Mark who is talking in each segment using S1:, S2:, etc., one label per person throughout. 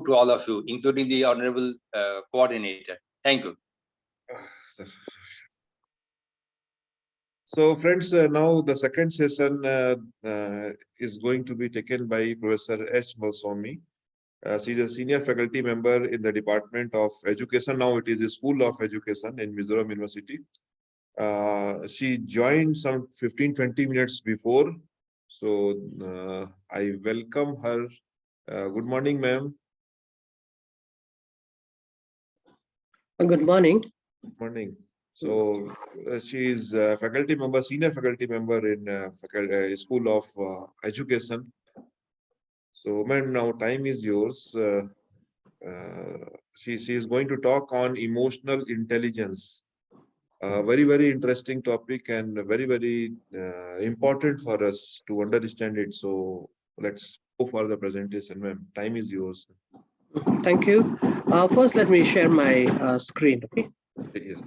S1: to all of you, including the Honorable Coordinator. Thank you.
S2: Sir. So, friends, now the second session is going to be taken by Professor H. Malsawmi. She is a senior faculty member in the Department of Education. Now it is a School of Education in Mizoram University. She joined some 15-20 minutes before. So I welcome her. Good morning, ma'am.
S3: Good morning.
S2: Good morning. So she is a faculty member, senior faculty member in School of Education. So, ma'am, now time is yours. She is going to talk on emotional intelligence. Very interesting topic and very important for us to understand it. So let's go for the presentation, ma'am. Time is yours.
S3: Thank you. First, let me share my screen. Okay.
S2: Yes.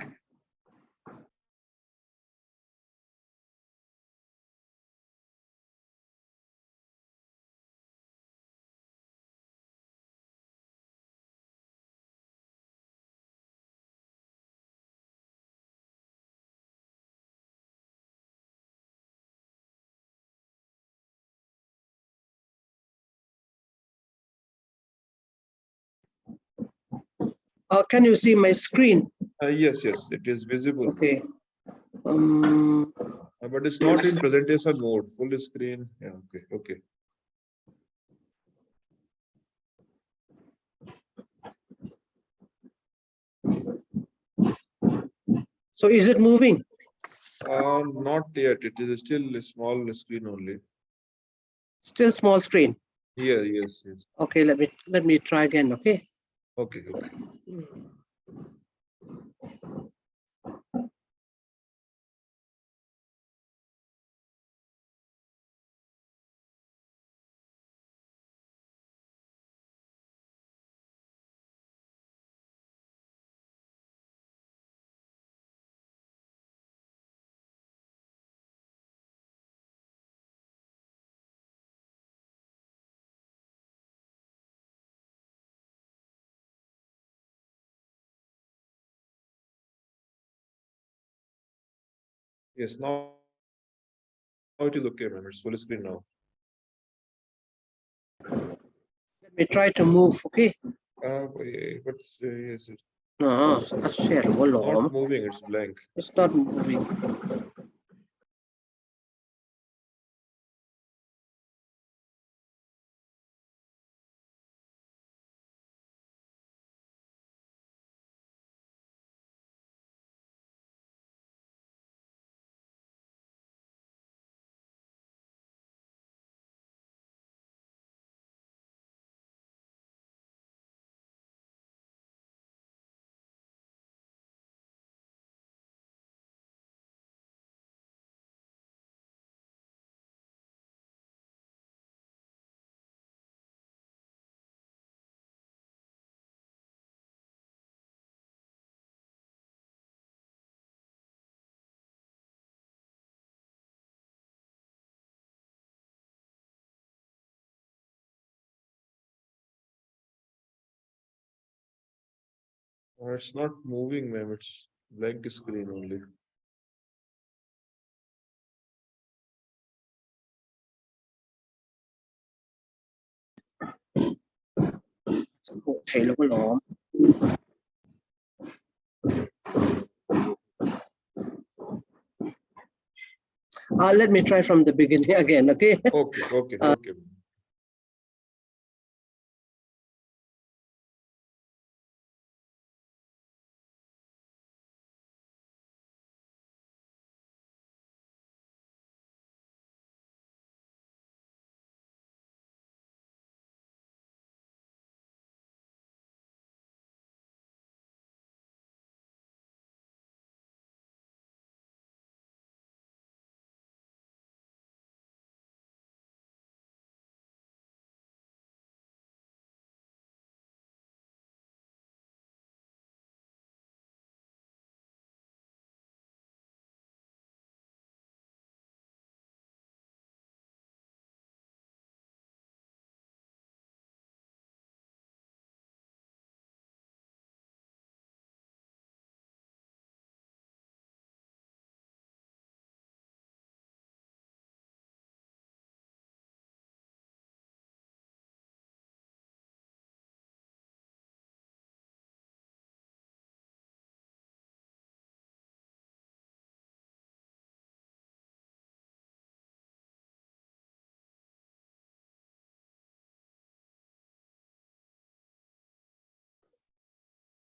S3: Can you see my screen?
S2: Yes, it is visible.
S3: Okay.
S2: But it's not in presentation mode, full screen. Yeah, okay.
S3: So is it moving?
S2: Not yet. It is still a small screen only.
S3: Still small screen.
S2: Yeah, yes.
S3: Okay, let me try again. Okay.
S2: Okay. Yes, now it is okay, ma'am. It's full screen now.
S3: Let me try to move. Okay.
S2: But yes, it's
S3: No,
S2: not moving. It's blank.
S3: It's not moving.
S2: It's not moving, ma'am. It's blank screen only.
S3: Let me try from the beginning again. Okay.
S2: Okay.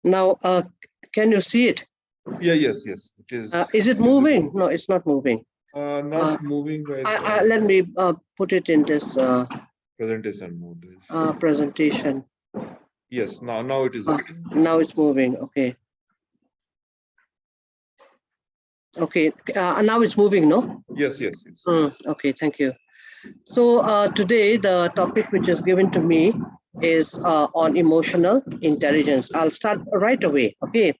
S3: Now, can you see it?
S2: Yeah, yes, yes. It is.
S3: Is it moving? No, it's not moving.
S2: Not moving by
S3: Let me put it in this
S2: presentation mode.
S3: presentation.
S2: Yes, now it is working.
S3: Now it's moving. Okay. Okay. Now it's moving, no?
S2: Yes, yes, yes.
S3: Okay. Thank you. So today the topic which is given to me is on emotional intelligence. I'll start right away. Okay.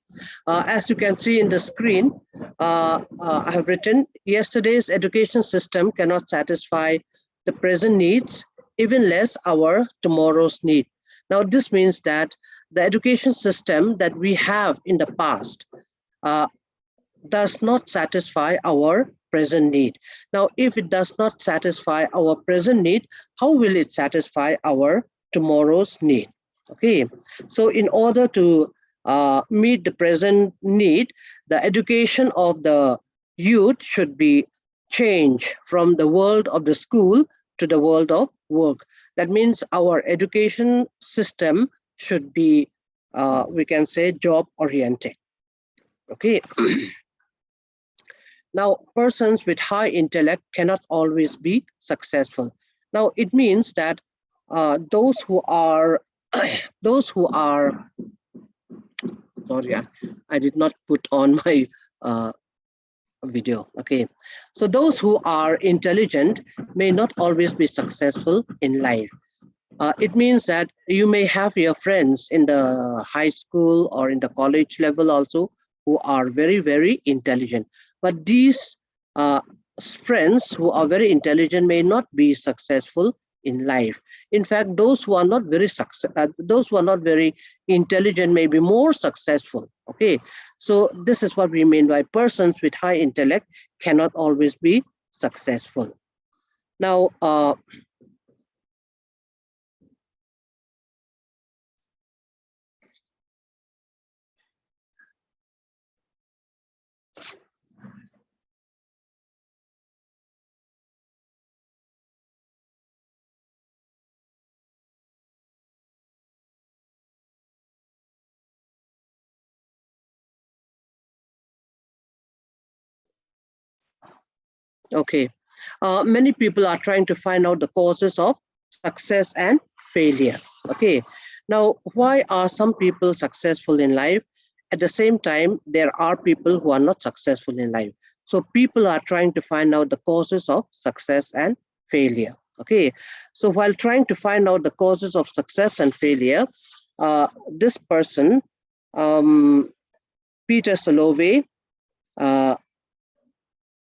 S3: As you can see in the screen, I have written yesterday's education system cannot satisfy the present needs, even less our tomorrow's need. Now this means that the education system that we have in the past uh, does not satisfy our present need. Now, if it does not satisfy our present need, how will it satisfy our tomorrow's need? Okay, so in order to meet the present need, the education of the youth should be changed from the world of the school to the world of work. That means our education system should be, we can say, job oriented. Okay. Now, persons with high intellect cannot always be successful. Now, it means that those who are, those who are, sorry, I did not put on my video. Okay, so those who are intelligent may not always be successful in life. It means that you may have your friends in the high school or in the college level also who are very, very intelligent. But these uh, friends who are very intelligent may not be successful in life. In fact, those who are not very those who are not very intelligent may be more successful. Okay, so this is what we mean by persons with high intellect cannot always be successful. Now, okay. Many people are trying to find out the causes of success and failure. Okay. Now, why are some people successful in life? At the same time, there are people who are not successful in life. So people are trying to find out the causes of success and failure. Okay. So while trying to find out the causes of success and failure, this person, Peter Salovey, uh,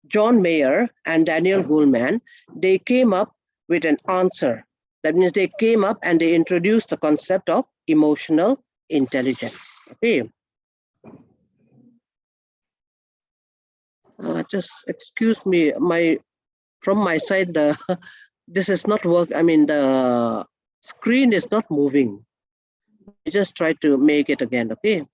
S3: John Mayer and Daniel Goleman, they came up with an answer. That means they came up and they introduced the concept of emotional intelligence. Okay. Just excuse me, from my side, the this is not work. I mean, the screen is not moving. I just try to make it again. Okay.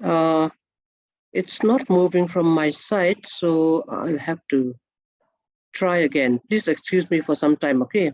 S3: Uh, it's not moving from my side, so I'll have to try again. Please excuse me for some time. Okay.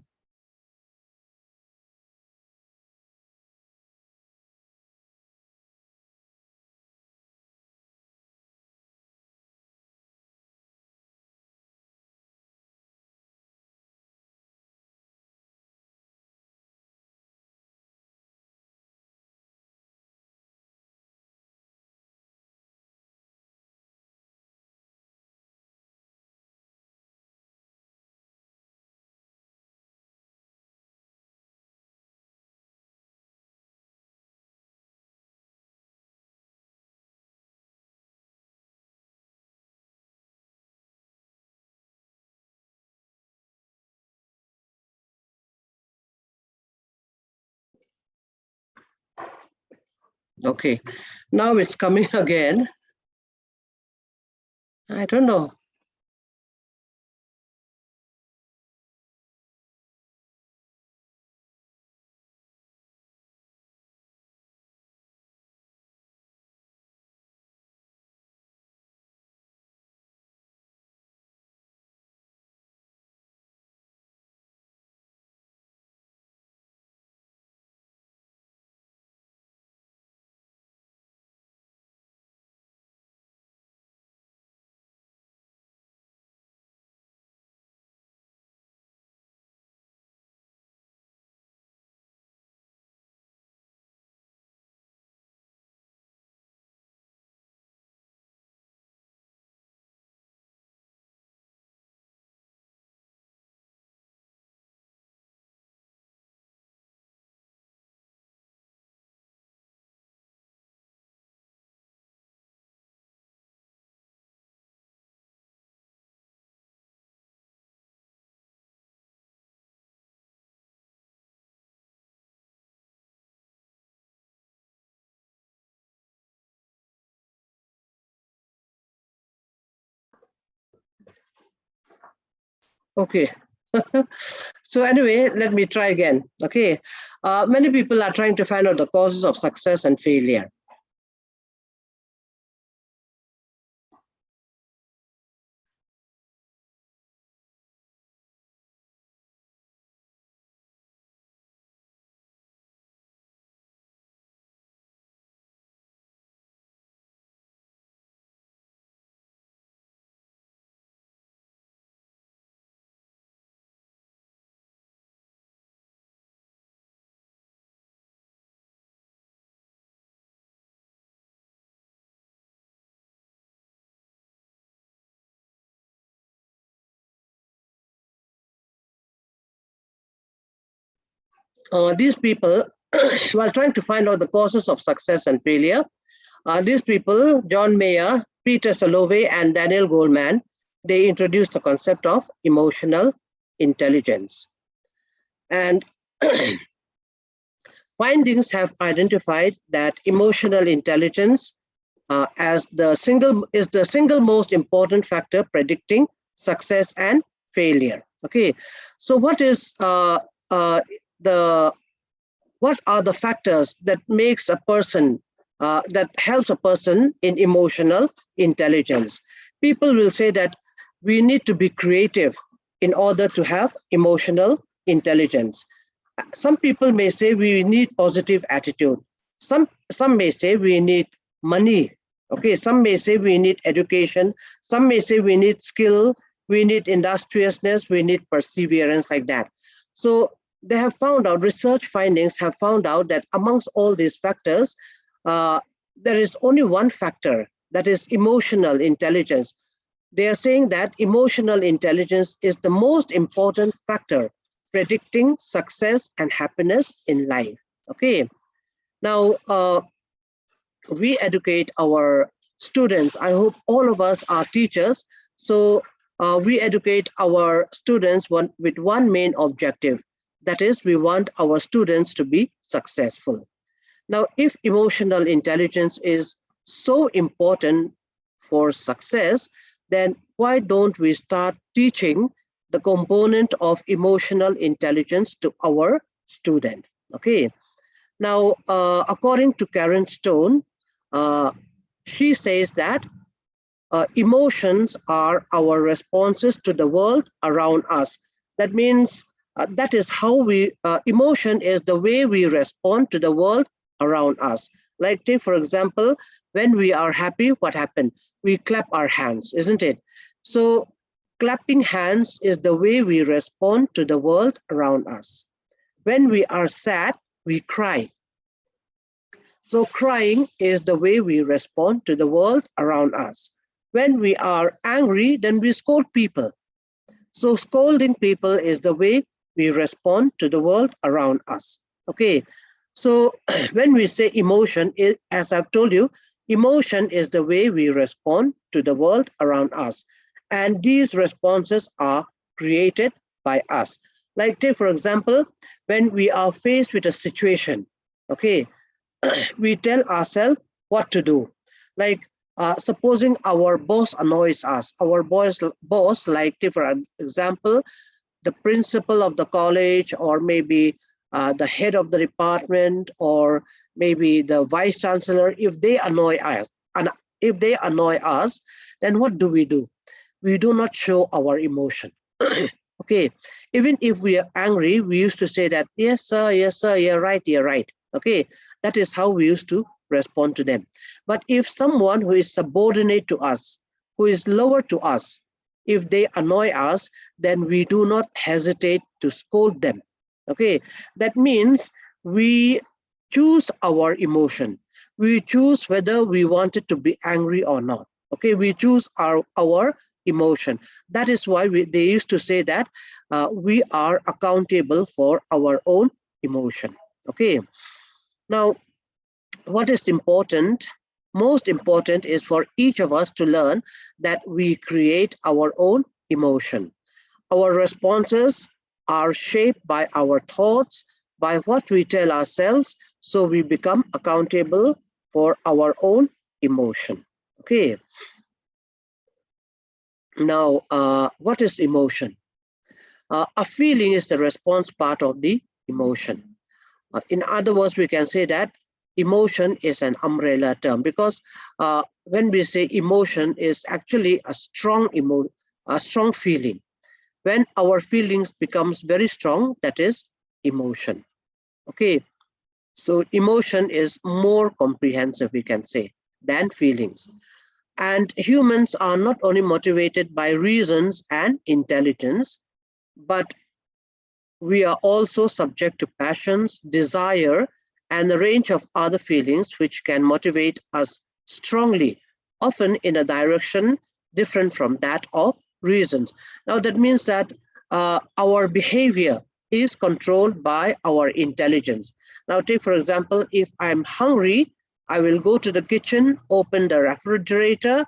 S3: Okay, now it's coming again. I don't know. Okay. So anyway, let me try again. Okay. Many people are trying to find out the causes of success and failure. These people, while trying to find out the causes of success and failure, these people, John Mayer, Peter Salovey, and Daniel Goleman, they introduced the concept of emotional intelligence. And findings have identified that emotional intelligence as the single most important factor predicting success and failure. Okay, so uh, the what are the factors that makes a person that helps a person in emotional intelligence? People will say that we need to be creative in order to have emotional intelligence. Some people may say we need positive attitude. Some may say we need money. Okay, some may say we need education. Some may say we need skill, we need industriousness, we need perseverance, like that. So they have found out, research findings have found out that amongst all these factors, uh, there is only one factor, that is emotional intelligence. They are saying that emotional intelligence is the most important factor predicting success and happiness in life. Okay, now we educate our students. I hope all of us are teachers. So we educate our students with one main objective. That is, we want our students to be successful. Now, if emotional intelligence is so important for success, then why don't we start teaching the component of emotional intelligence to our students? Okay. Now, according to Karen Stone, uh, she says that emotions are our responses to the world around us. That means that is how emotion is the way we respond to the world around us. Like, take for example, when we are happy, what happened? We clap our hands, isn't it? So, clapping hands is the way we respond to the world around us. When we are sad, we cry. So crying is the way we respond to the world around us. When we are angry, then we scold people. So scolding people is the way we respond to the world around us. Okay. So when we say emotion, as I've told you, emotion is the way we respond to the world around us. And these responses are created by us. Like take, for example, when we are faced with a situation, okay, we tell ourselves what to do. Like supposing our boss annoys us, our boss, like for example, the principal of the college, or maybe the head of the department, or maybe the vice chancellor, if they annoy us, and if they annoy us, then what do? We do not show our emotion. Okay, even if we are angry, we used to say that, yes sir, you're right, okay. That is how we used to respond to them. But if someone who is subordinate to us, who is lower to us, if they annoy us, then we do not hesitate to scold them. Okay, that means we choose our emotion. We choose whether we wanted to be angry or not. Okay, we choose our emotion. That is why they used to say that we are accountable for our own emotion. Okay, now what is important, most important, is for each of us to learn that we create our own emotion. Our responses are shaped by our thoughts, by what we tell ourselves, so we become accountable for our own emotion. Okay. Now, what is emotion? A feeling is the response part of the emotion. In other words, we can say that emotion is an umbrella term, because when we say emotion is actually a strong feeling. When our feelings becomes very strong, that is emotion. Okay, so emotion is more comprehensive, we can say, than feelings. And humans are not only motivated by reasons and intelligence, but we are also subject to passions, desire, and a range of other feelings which can motivate us strongly, often in a direction different from that of reasons. Now, that means that our behavior is controlled by our intelligence. Now, take for example, if I'm hungry, I will go to the kitchen, open the refrigerator,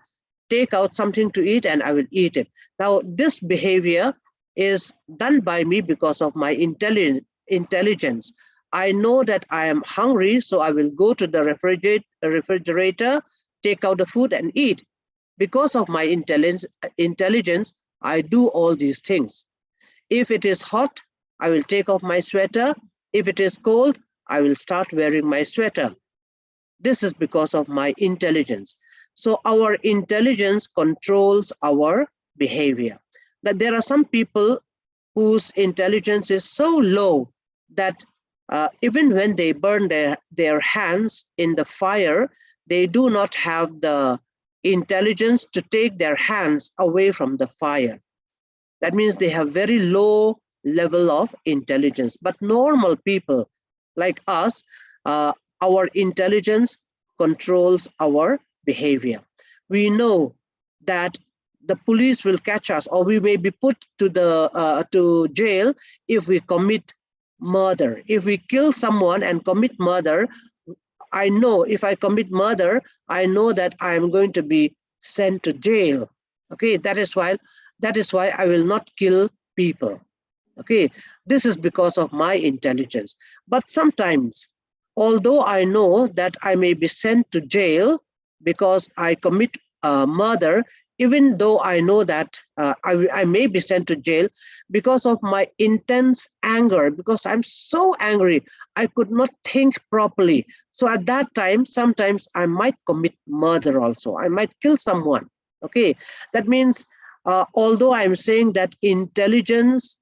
S3: take out something to eat, and I will eat it. Now, this behavior is done by me because of my intelligence. I know that I am hungry, so I will go to the refrigerator, take out the food and eat. Because of my intelligence, I do all these things. If it is hot, I will take off my sweater. If it is cold, I will start wearing my sweater. This is because of my intelligence. So our intelligence controls our behavior. That there are some people whose intelligence is so low that even when they burn their hands in the fire, they do not have the intelligence to take their hands away from the fire. That means they have very low level of intelligence. But normal people like us, our intelligence controls our behavior. We know that the police will catch us, or we may be put to jail if we commit murder. If we kill someone and commit murder, I know if I commit murder, I know that I am going to be sent to jail. Okay, that is why I will not kill people. Okay, this is because of my intelligence. But sometimes, although I know that I may be sent to jail because I commit murder, even though I know that I may be sent to jail because of my intense anger, because I'm so angry, I could not think properly. So at that time, sometimes I might commit murder also. I might kill someone. Okay, that means although I'm saying that intelligence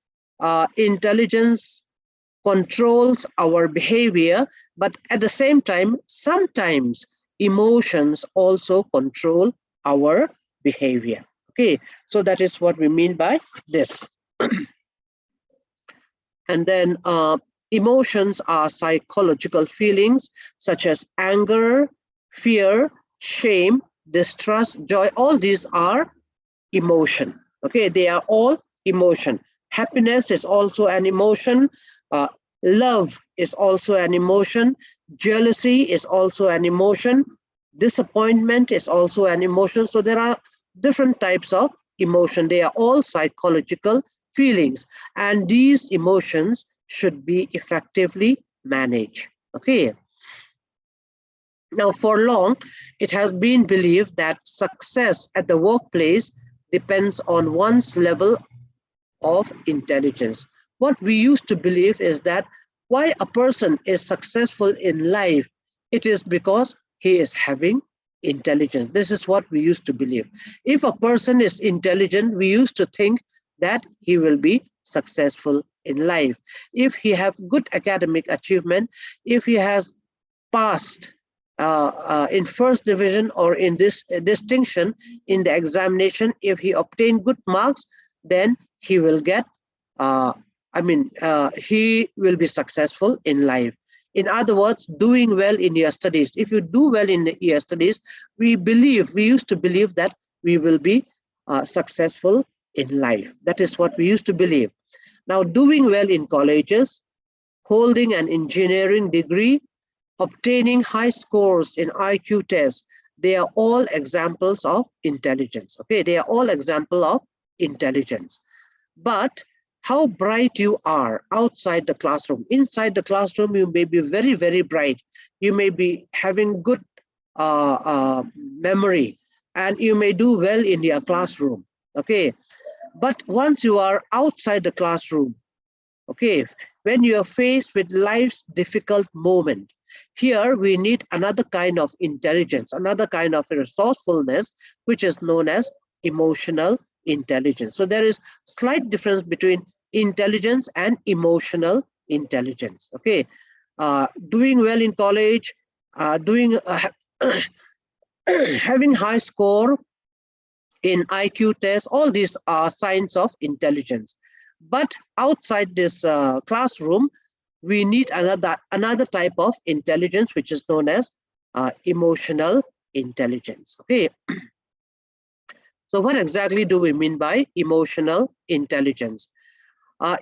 S3: controls our behavior, but at the same time, sometimes emotions also control our behavior. Okay, so that is what we mean by this. And then emotions are psychological feelings such as anger, fear, shame, distrust, joy. All these are emotion. Okay, they are all emotion. Happiness is also an emotion. Uh, Love is also an emotion. Jealousy is also an emotion. Disappointment is also an emotion. So there are different types of emotion. They are all psychological feelings, and these emotions should be effectively managed. Okay. Now, for long, it has been believed that success at the workplace depends on one's level of intelligence. What we used to believe is that why a person is successful in life, it is because he is having intelligence. This is what we used to believe. If a person is intelligent, we used to think that he will be successful in life. If he have good academic achievement, if he has passed in first division or in this distinction in the examination, if he obtain good marks, then he will get, he will be successful in life. In other words, doing well in your studies. If you do well in your studies, we used to believe that we will be successful in life. That is what we used to believe. Now, doing well in colleges, holding an engineering degree, obtaining high scores in IQ tests, they are all examples of intelligence. Okay, they are all examples of intelligence. But how bright you are outside the classroom. Inside the classroom, you may be very, very bright. You may be having good memory, and you may do well in your classroom. Okay, but once you are outside the classroom, okay, when you are faced with life's difficult moment, here we need another kind of intelligence, another kind of resourcefulness, which is known as emotional intelligence. So there is slight difference between intelligence and emotional intelligence. Okay, doing well in college, having high score in IQ tests, all these are signs of intelligence. But outside this classroom, we need another type of intelligence, which is known as emotional intelligence. Okay. So what exactly do we mean by emotional intelligence?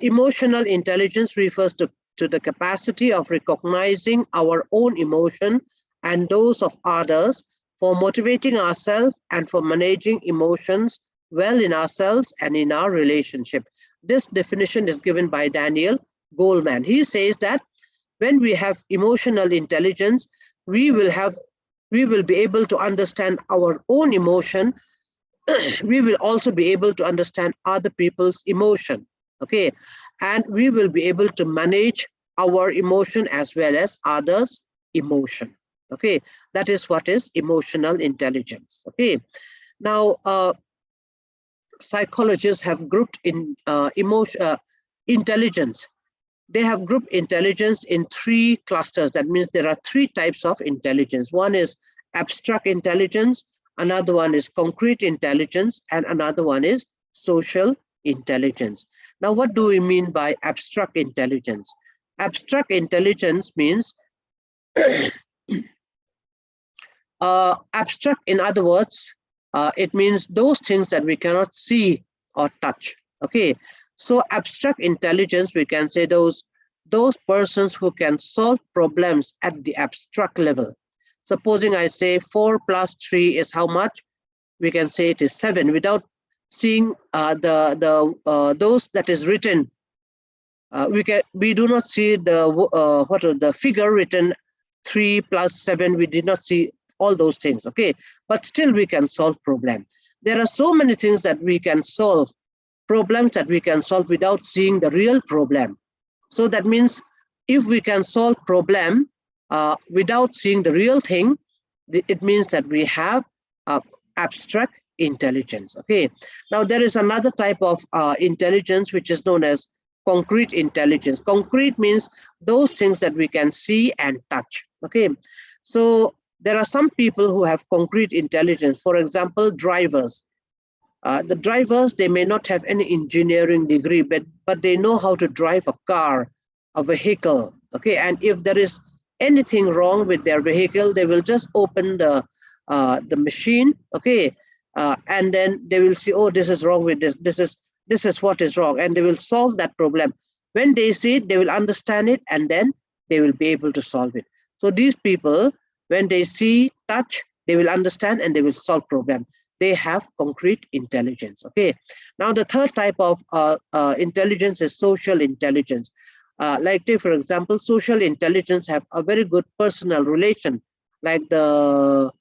S3: Emotional intelligence refers to the capacity of recognizing our own emotion and those of others, for motivating ourselves and for managing emotions well in ourselves and in our relationship. This definition is given by Daniel Goleman. He says that when we have emotional intelligence, we will be able to understand our own emotion. We will also be able to understand other people's emotion. Okay, and we will be able to manage our emotion as well as others' emotion. Okay, that is what is emotional intelligence. Okay, now psychologists have grouped in intelligence. They have grouped intelligence in three clusters. That means there are three types of intelligence. One is abstract intelligence, another one is concrete intelligence, and another one is social intelligence. Now, what do we mean by abstract intelligence? Abstract intelligence means abstract, in other words, it means those things that we cannot see or touch. Okay, so abstract intelligence, we can say those persons who can solve problems at the abstract level. Supposing I say 4 plus 3 is how much? We can say it is 7 without seeing those that is written. We do not see the figure written 3 plus 7. We did not see all those things. Okay, but still we can solve problem. There are so many things that we can solve, problems that we can solve without seeing the real problem. So that means if we can solve problem without seeing the real thing, it means that we have abstract intelligence. Okay, now there is another type of intelligence which is known as concrete intelligence. Concrete means those things that we can see and touch. Okay, so there are some people who have concrete intelligence. For example, drivers. The drivers, they may not have any engineering degree, but they know how to drive a car, a vehicle. Okay, and if there is anything wrong with their vehicle, they will just open the machine. Okay, and then they will see, oh, this is wrong with this. This is what is wrong, and they will solve that problem. When they see it, they will understand it, and then they will be able to solve it. So these people, when they see, touch, they will understand and they will solve problem. They have concrete intelligence. Okay. Now the third type of intelligence is social intelligence. Like take for example, social intelligence have a very good personal relation like what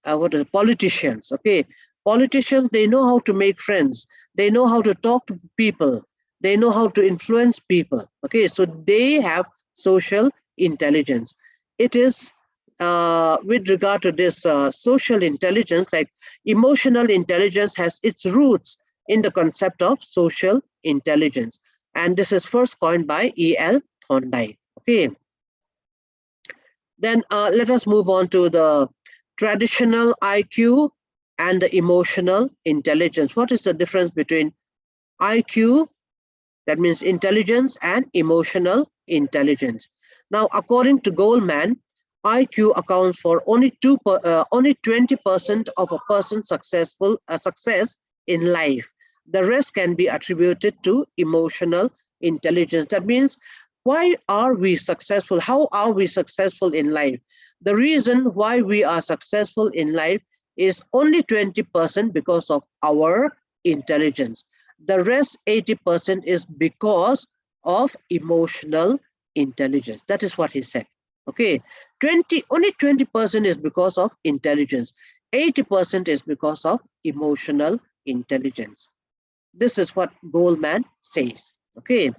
S3: are the politicians. Okay, politicians, they know how to make friends, they know how to talk to people, they know how to influence people. Okay, so they have social intelligence. It is with regard to this social intelligence, like emotional intelligence has its roots in the concept of social intelligence, and this is first coined by E.L. Thorndike. Okay, then let us move on to the traditional IQ and the emotional intelligence. What is the difference between IQ, that means intelligence, and emotional intelligence? Now, according to Goldman, IQ accounts for only 20% of a person's success in life. The rest can be attributed to emotional intelligence. That means, why are we successful? How are we successful in life? The reason why we are successful in life is only 20% because of our intelligence. The rest 80% is because of emotional intelligence. That is what he said. Okay, only 20% is because of intelligence. 80% is because of emotional intelligence. This is what Goldman says. Okay.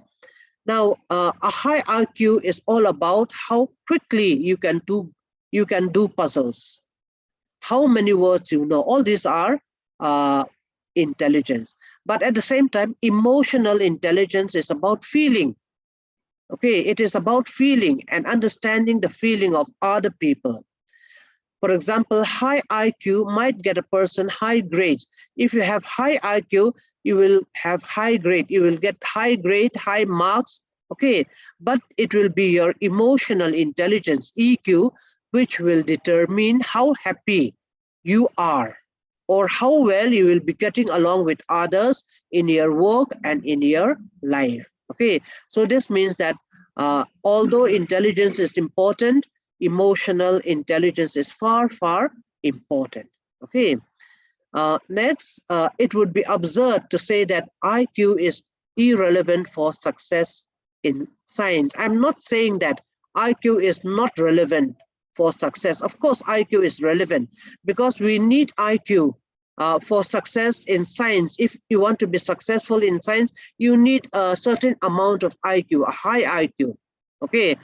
S3: Now, a high IQ is all about how quickly you can do puzzles, how many words you know. All these are intelligence. But at the same time, emotional intelligence is about feeling. Okay, it is about feeling and understanding the feeling of other people. For example, high IQ might get a person high grades. If you have high IQ, you will have high grade. You will get high grade, high marks. Okay, but it will be your emotional intelligence, EQ, which will determine how happy you are or how well you will be getting along with others in your work and in your life. Okay, so this means that although intelligence is important, emotional intelligence is far, far important. Okay. Next, it would be absurd to say that IQ is irrelevant for success in science. I'm not saying that IQ is not relevant for success. Of course, IQ is relevant because we need IQ for success in science. If you want to be successful in science, you need a certain amount of IQ, a high IQ. Okay,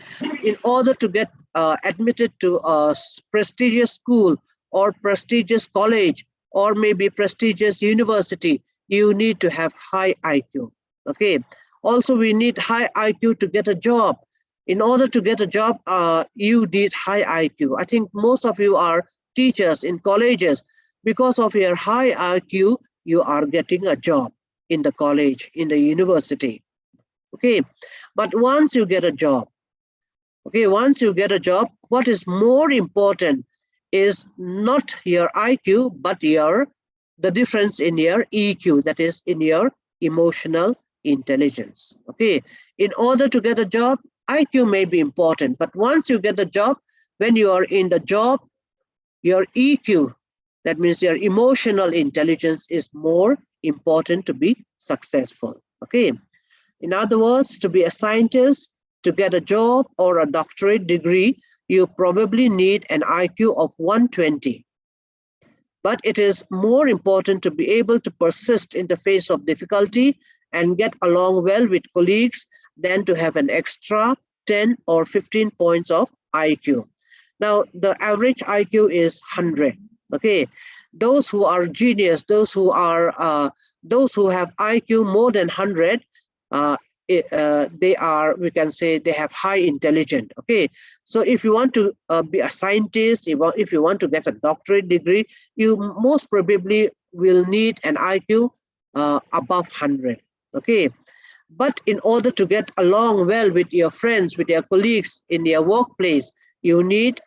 S3: in order to get admitted to a prestigious school or prestigious college or maybe prestigious university, you need to have high IQ. Okay, also we need high IQ to get a job. In order to get a job, you need high IQ. I think most of you are teachers in colleges. Because of your high IQ, you are getting a job in the college, in the university. Okay, but once you get a job, what is more important is not your IQ, but the difference in your EQ, that is in your emotional intelligence. Okay, in order to get a job, IQ may be important, but once you get the job, when you are in the job, your EQ, that means your emotional intelligence, is more important to be successful. Okay, in other words, to be a scientist, to get a job or a doctorate degree, you probably need an IQ of 120. But it is more important to be able to persist in the face of difficulty and get along well with colleagues than to have an extra 10 or 15 points of IQ. Now, the average IQ is 100. Okay, those who are genius, those who have IQ more than 100, we can say they have high intelligence. Okay, so if you want to be a scientist, if you want to get a doctorate degree, you most probably will need an IQ above 100. Okay, but in order to get along well with your friends, with your colleagues in your workplace, you need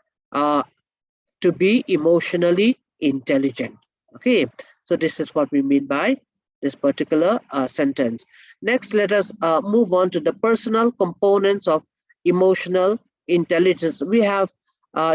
S3: to be emotionally intelligent. Okay, so this is what we mean by this particular sentence. Next, let us move on to the personal components of emotional intelligence. We have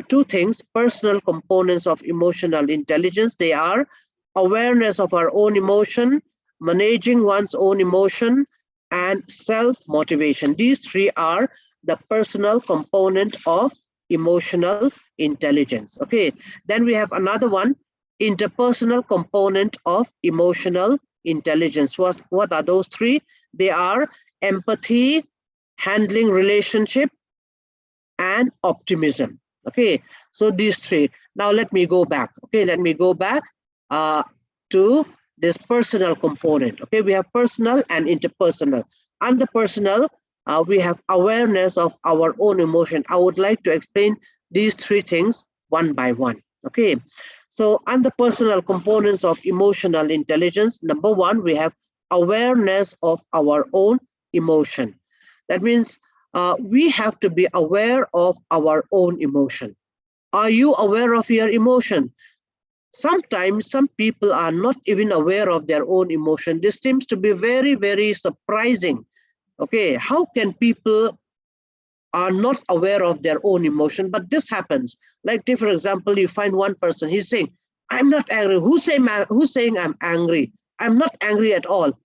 S3: two things: personal components of emotional intelligence. They are awareness of our own emotion, managing one's own emotion, and self-motivation. These three are the personal component of emotional intelligence. Okay, then we have another one, interpersonal component of emotional intelligence. What are those three? They are empathy, handling relationship, and optimism. Okay, so these three. Now let me go back. Okay, let me go back to this personal component. Okay, we have personal and interpersonal. Under personal, we have awareness of our own emotion. I would like to explain these three things one by one. Okay, so under personal components of emotional intelligence, number one, we have awareness of our own emotion. That means we have to be aware of our own emotion. Are you aware of your emotion? Sometimes some people are not even aware of their own emotion. This seems to be very, very surprising. Okay, how can people are not aware of their own emotion? But this happens. Like, take for example, you find one person, he's saying, I'm not angry. Who's saying I'm angry? I'm not angry at all.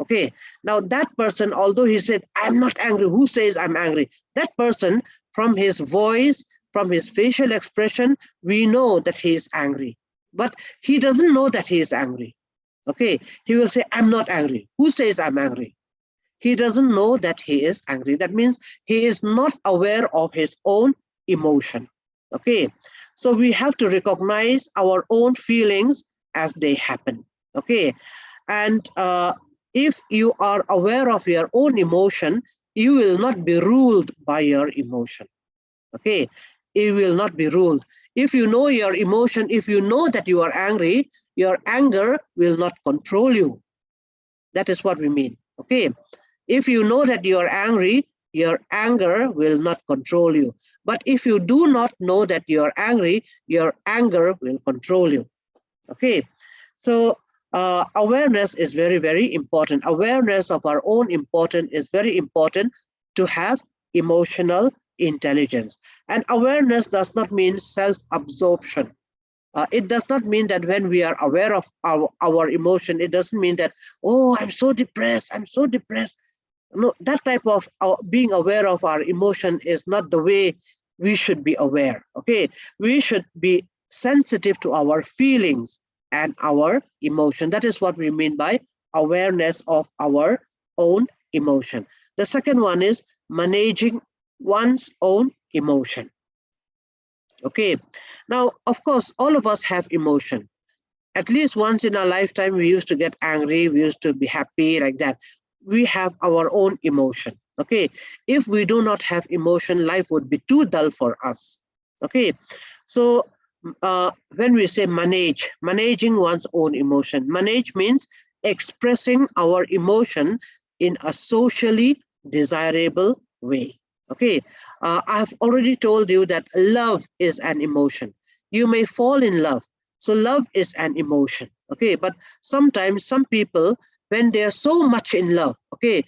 S3: Okay, now that person, although he said, I'm not angry, who says I'm angry? That person, from his voice, from his facial expression, we know that he is angry. But he doesn't know that he is angry. Okay, he will say, I'm not angry. Who says I'm angry? He doesn't know that he is angry. That means he is not aware of his own emotion. Okay, so we have to recognize our own feelings as they happen. Okay, and if you are aware of your own emotion, you will not be ruled by your emotion. Okay, you will not be ruled. If you know your emotion, if you know that you are angry, your anger will not control you. That is what we mean. Okay, if you know that you are angry, your anger will not control you. But if you do not know that you are angry, your anger will control you. Okay, so awareness is very, very important. Awareness of our own importance is very important to have emotional intelligence. And awareness does not mean self-absorption. It does not mean that when we are aware of our emotion, it doesn't mean that, oh, I'm so depressed, I'm so depressed. No, that type of being aware of our emotion is not the way we should be aware. Okay, we should be sensitive to our feelings and our emotion. That is what we mean by awareness of our own emotion. The second one is managing one's own emotion. Okay, now of course all of us have emotion. At least once in our lifetime we used to get angry, we used to be happy, like that. We have our own emotion. Okay, if we do not have emotion, life would be too dull for us. Okay, so when we say managing one's own emotion, manage means expressing our emotion in a socially desirable way. Okay, I have already told you that love is an emotion. You may fall in love. So love is an emotion. Okay, but sometimes some people, when they are so much in love, okay,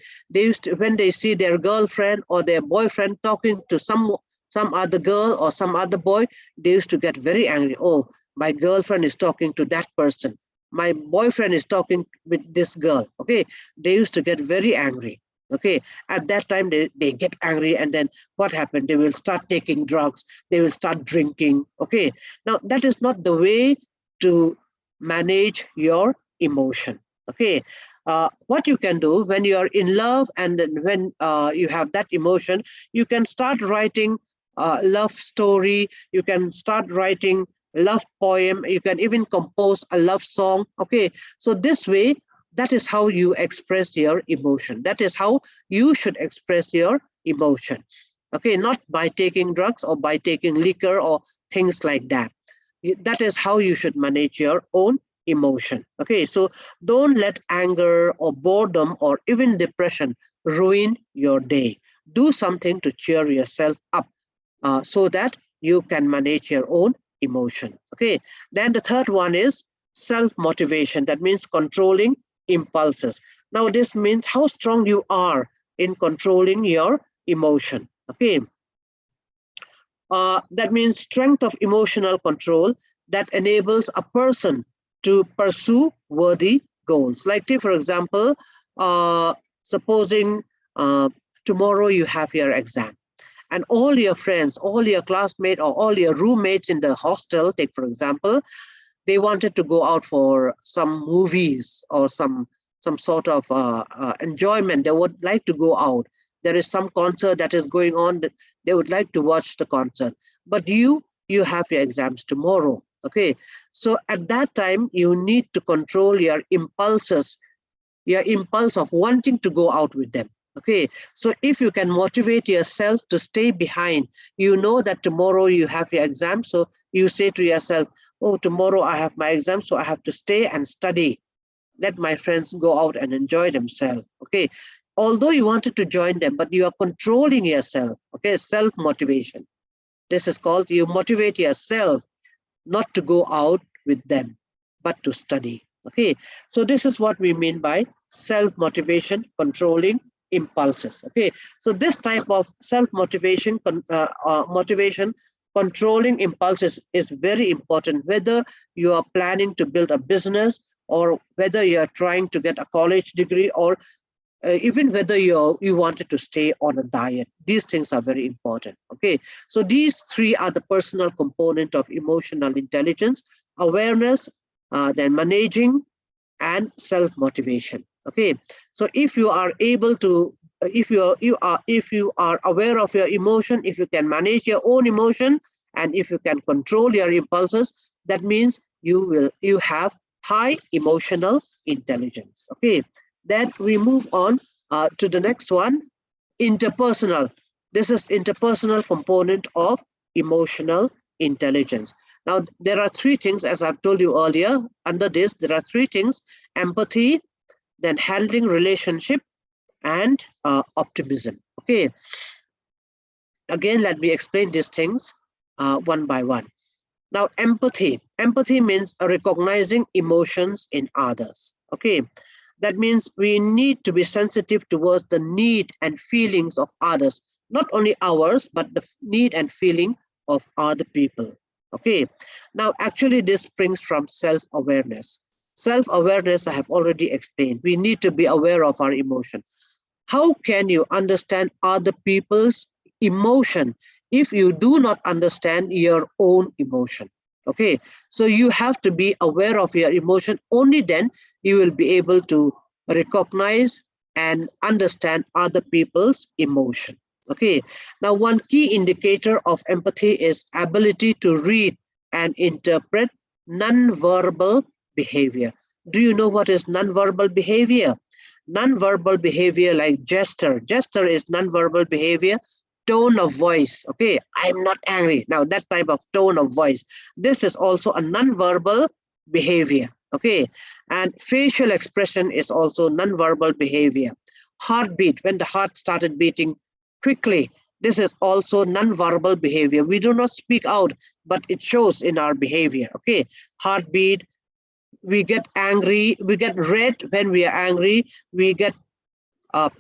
S3: when they see their girlfriend or their boyfriend talking to some other girl or some other boy, they used to get very angry. Oh, my girlfriend is talking to that person. My boyfriend is talking with this girl. Okay, they used to get very angry. Okay, at that time they get angry, and then what happened? They will start taking drugs. They will start drinking. Okay, now that is not the way to manage your emotion. Okay, what you can do when you are in love and when you have that emotion, you can start writing love story. You can start writing love poem. You can even compose a love song. Okay, so this way, that is how you express your emotion. That is how you should express your emotion. Okay, not by taking drugs or by taking liquor or things like that. That is how you should manage your own emotion. Okay, so don't let anger or boredom or even depression ruin your day. Do something to cheer yourself up so that you can manage your own emotion. Okay, then the third one is self-motivation. That means controlling impulses. Now this means how strong you are in controlling your emotion. Okay, that means strength of emotional control that enables a person to pursue worthy goals. Like, take for example, supposing tomorrow you have your exam, and all your friends, all your classmates, or all your roommates in the hostel, take for example, they wanted to go out for some movies or some sort of enjoyment. They would like to go out. There is some concert that is going on that they would like to watch the concert. But you have your exams tomorrow. Okay, so at that time you need to control your impulses, your impulse of wanting to go out with them. Okay, so if you can motivate yourself to stay behind, you know that tomorrow you have your exam, so you say to yourself, oh, tomorrow I have my exam, so I have to stay and study. Let my friends go out and enjoy themselves. Okay, although you wanted to join them, but you are controlling yourself. Okay, self motivation. This is called, you motivate yourself not to go out with them, but to study. Okay, so this is what we mean by self-motivation, controlling impulses. Okay, so this type of self-motivation, motivation, controlling impulses is very important, whether you are planning to build a business, or whether you are trying to get a college degree, or even whether you wanted to stay on a diet. These things are very important. Okay, so these three are the personal component of emotional intelligence: awareness, then managing, and self-motivation. Okay, so if you are able to, if you are aware of your emotion, if you can manage your own emotion, and if you can control your impulses, that means you have high emotional intelligence. Okay, then we move on to the next one, interpersonal. This is interpersonal component of emotional intelligence. Now, there are three things, as I've told you earlier. Under this, there are three things: empathy, then handling relationship, and optimism. Okay. Again, let me explain these things one by one. Now, empathy. Empathy means recognizing emotions in others. Okay. That means we need to be sensitive towards the need and feelings of others, not only ours, but the need and feeling of other people. Okay. Now, actually, this springs from self-awareness. Self-awareness, I have already explained. We need to be aware of our emotion. How can you understand other people's emotion if you do not understand your own emotion? Okay, so you have to be aware of your emotion. Only then you will be able to recognize and understand other people's emotion. Okay, now one key indicator of empathy is ability to read and interpret non-verbal behavior. Do you know what is non-verbal behavior? Non-verbal behavior like gesture. Gesture is non-verbal behavior. Tone of voice. Okay, I'm not angry. Now that type of tone of voice, this is also a non-verbal behavior. Okay, and facial expression is also non-verbal behavior. Heartbeat, when the heart started beating quickly, this is also non-verbal behavior. We do not speak out, but it shows in our behavior. Okay, heartbeat. We get angry, we get red when we are angry, we get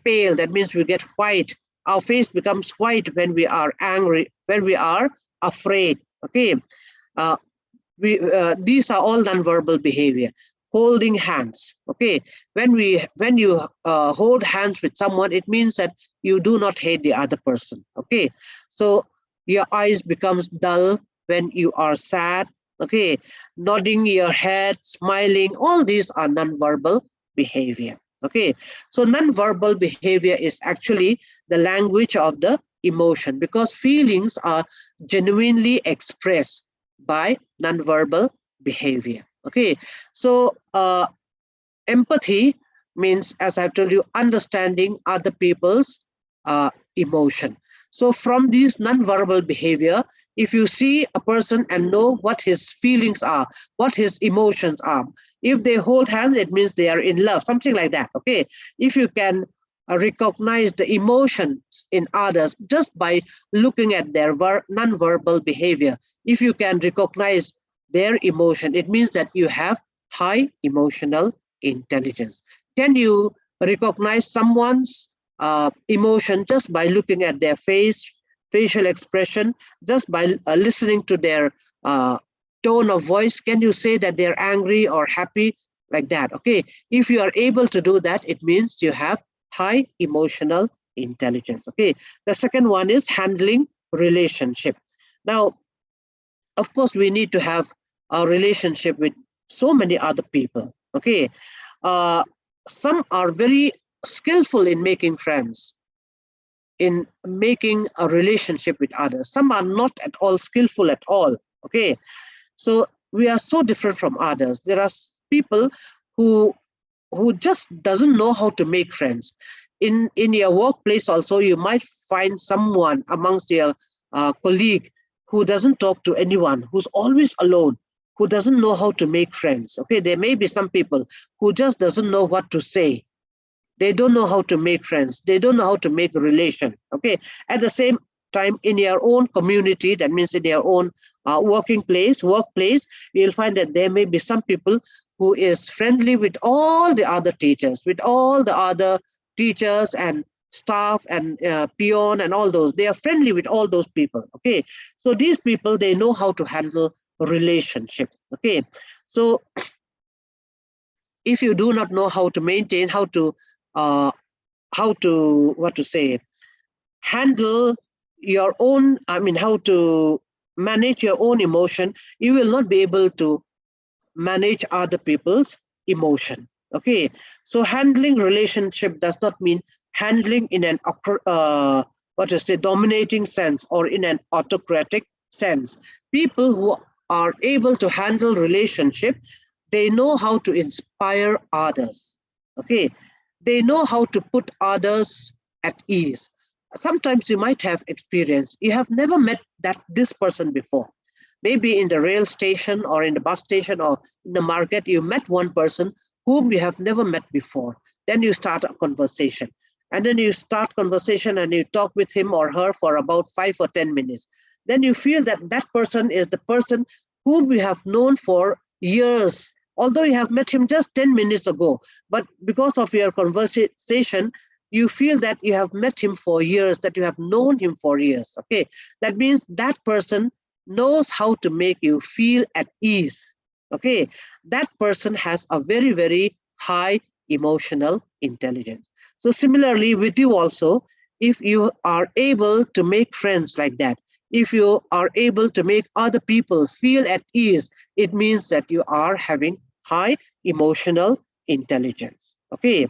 S3: pale, that means we get white. Our face becomes white when we are angry, when we are afraid. Okay, these are all non-verbal behavior. Holding hands. Okay, when you hold hands with someone, it means that you do not hate the other person. Okay, so your eyes becomes dull when you are sad. Okay, nodding your head, smiling, all these are non-verbal behavior. Okay, so non-verbal behavior is actually the language of the emotion, because feelings are genuinely expressed by non-verbal behavior. Okay, so empathy means, as I've told you, understanding other people's emotion. So from these non-verbal behavior, if you see a person and know what his feelings are, what his emotions are, if they hold hands, it means they are in love, something like that. Okay, if you can recognize the emotions in others just by looking at their non-verbal behavior, if you can recognize their emotion, it means that you have high emotional intelligence. Can you recognize someone's emotion just by looking at their facial expression, just by listening to their tone of voice? Can you say that they're angry or happy, like that? Okay, if you are able to do that, it means you have high emotional intelligence. Okay, the second one is handling relationship. Now, of course, we need to have a relationship with so many other people. Okay, uh, some are very skillful in making friends, in making a relationship with others. Some are not at all skillful at all. Okay, so we are so different from others. There are people who just doesn't know how to make friends. In your workplace also, you might find someone amongst your colleague who doesn't talk to anyone, who's always alone, who doesn't know how to make friends. Okay, there may be some people who just doesn't know what to say. They don't know how to make friends. They don't know how to make a relation. Okay, at the same time, in your own community, that means in your own workplace, you'll find that there may be some people who is friendly with all the other teachers, with all the other teachers and staff and peon and all those. They are friendly with all those people. Okay, so these people, they know how to handle a relationship. Okay, so if you do not know how to maintain, how to what to say, handle your own, I mean, how to manage your own emotion, you will not be able to manage other people's emotion. Okay, so handling relationship does not mean handling in an what to say, dominating sense or in an autocratic sense. People who are able to handle relationship, they know how to inspire others. Okay, they know how to put others at ease. Sometimes you might have experience, you have never met this person before. Maybe in the rail station or in the bus station or in the market, you met one person whom you have never met before. Then you start a conversation. And then you start conversation and you talk with him or her for about 5 or 10 minutes. Then you feel that that person is the person whom you have known for years, although you have met him just 10 minutes ago. But because of your conversation, you feel that you have met him for years, that you have known him for years. Okay, that means that person knows how to make you feel at ease. Okay, that person has a very, very high emotional intelligence. So similarly with you also, if you are able to make friends like that, if you are able to make other people feel at ease, it means that you are having high emotional intelligence. Okay,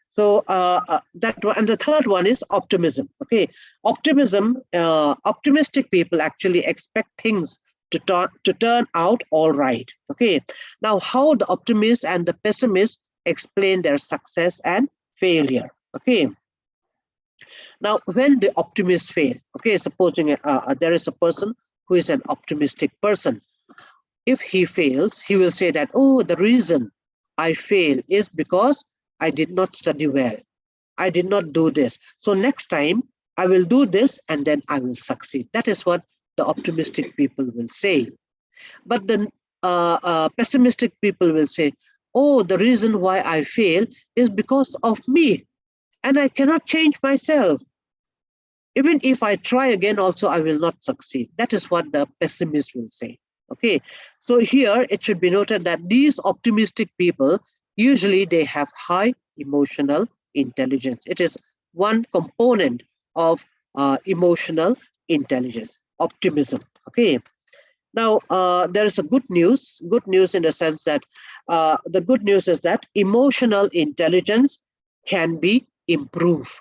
S3: so that one, and the third one is optimism. Okay, optimism. Optimistic people actually expect things to turn out all right. Okay, now how the optimist and the pessimist explain their success and failure. Okay, now when the optimists fail. Okay, supposing there is a person who is an optimistic person. If he fails, he will say that, oh, the reason I fail is because I did not study well. I did not do this. So next time I will do this and then I will succeed. That is what the optimistic people will say. But the pessimistic people will say, oh, the reason why I fail is because of me and I cannot change myself. Even if I try again also, I will not succeed. That is what the pessimist will say. Okay, so here it should be noted that these optimistic people, usually they have high emotional intelligence. It is one component of emotional intelligence, optimism. Okay, now there is a good news in the sense that the good news is that emotional intelligence can be improved.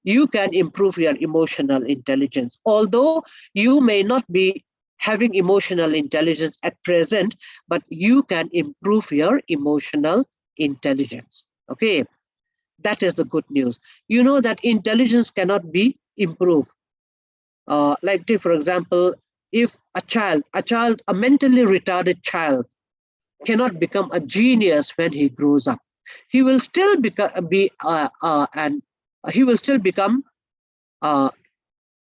S3: You can improve your emotional intelligence, although you may not be having emotional intelligence at present, but you can improve your emotional intelligence. Okay, that is the good news. You know that intelligence cannot be improved. Like take, for example, if a mentally retarded child cannot become a genius when he grows up, he will still become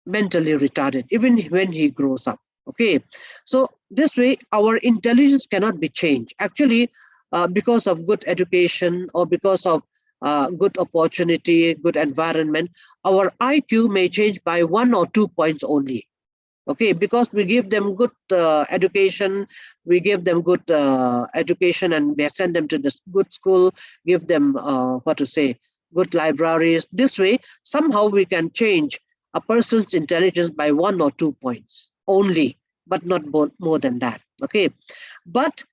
S3: mentally retarded even when he grows up. Okay, so this way our intelligence cannot be changed. Actually, because of good education or because of good opportunity, good environment, our IQ may change by 1 or 2 points only. Okay, because we give them good education, and we send them to this good school, give them good libraries. This way, somehow we can change a person's intelligence by 1 or 2 points only, but not more than that. Okay, but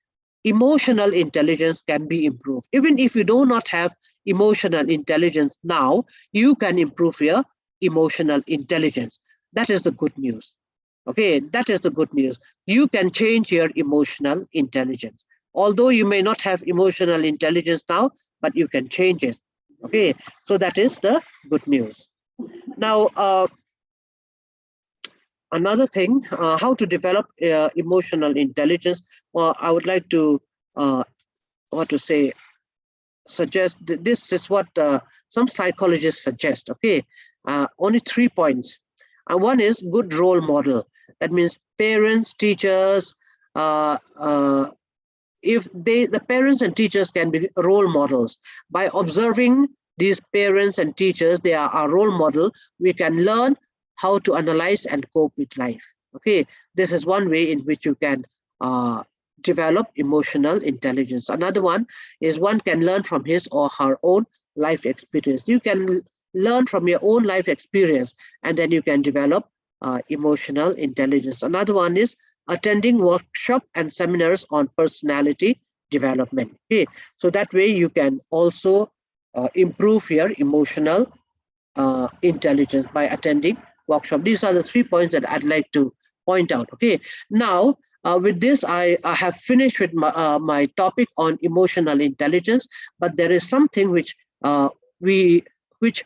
S3: emotional intelligence can be improved. Even if you do not have emotional intelligence now, you can improve your emotional intelligence. That is the good news. Okay, that is the good news. You can change your emotional intelligence. Although you may not have emotional intelligence now, but you can change it. Okay, so that is the good news. Now, another thing, how to develop emotional intelligence. Well, I would like to, what to say, suggest this is what some psychologists suggest. Okay, only 3 points. One is good role model. That means parents, teachers. If the parents and teachers can be role models, by observing these parents and teachers, they are our role model. We can learn how to analyze and cope with life. Okay, this is one way in which you can develop emotional intelligence. Another one is one can learn from his or her own life experience. You can learn from your own life experience, and then you can develop emotional intelligence. Another one is attending workshop and seminars on personality development. Okay, so that way you can also improve your emotional intelligence by attending workshop. These are the 3 points that I'd like to point out. Okay, now with this, I have finished with my topic on emotional intelligence, but there is something which which